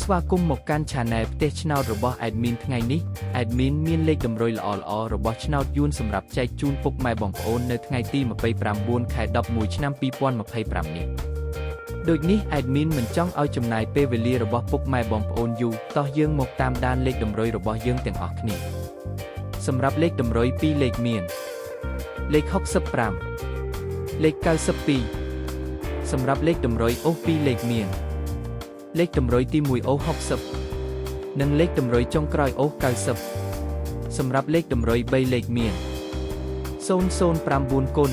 ស្វាគមន៍មកកាន់ Channel ផ្ទះឆ្នោតរបស់ Admin ថ្ងៃនេះ Admin មានលេខតម្រុយល្អៗរបស់ឆ្នោតយួនសម្រាប់ចែកជូនពុកម៉ែបងប្អូននៅថ្ងៃទី29 ខែ 11 ឆ្នាំ 2025 នេះដូចនេះ Admin មិនចង់ឲ្យចំណាយពេលវេលារបស់ពុកម៉ែបងប្អូនយូរតោះយើងមកតាមដានលេខតម្រុយរបស់យើងទាំងអស់គ្នាសម្រាប់លេខតម្រុយ2លេខមានលេខ65លេខ92សម្រាប់លេខតម្រុយអូស2លេខមានលេខតម្រុយទី1អូស60និងលេខតម្រុយចុងក្រោយអូស90សម្រាប់លេខតម្រុយ3លេខមាន0059គុណ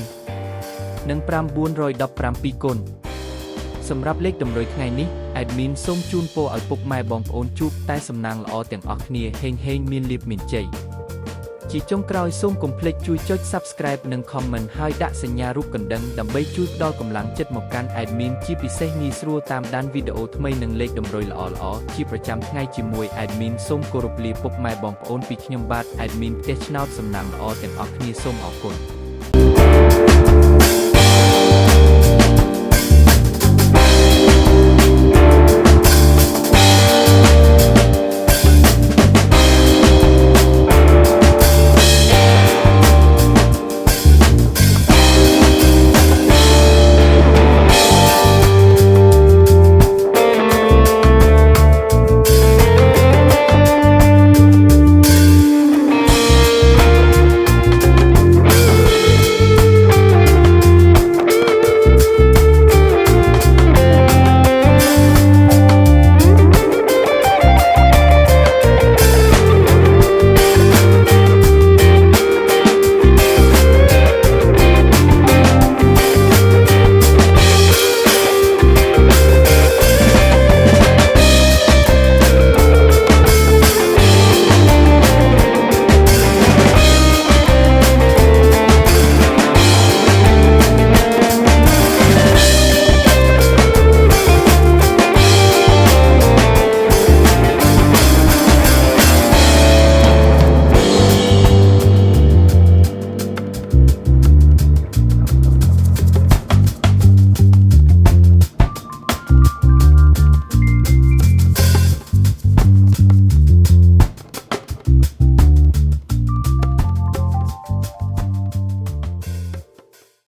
និង9417គុណសម្រាប់លេខតម្រុយថ្ងៃនេះ Admin សូមជូនពរឲ្យពុកម៉ែបងប្អូនជួបតែសំណាងល្អទាំងអស់គ្នាហេងមានលាភមានជ័យជាចុងក្រោយសូមកុំភ្លេចជួយចុច Subscribe និង Comment ហើយដាក់សញ្ញារូបកណ្ដឹងដើម្បីជួយផ្ដល់កម្លាំងចិត្តមកកាន់ Admin ជាពិសេសងាយស្រួលតាមដានវីដេអូថ្មីនិងលេខតម្រុយល្អៗជាប្រចាំថ្ងៃជាមួយ Admin សូមគោរពលាពុកម៉ែបងប្អូនពីខ្ញុំបាទ Admin ផ្ទះឆ្នោតសំណាងល្អទាំងអស់គ្នាសូមអរគុណ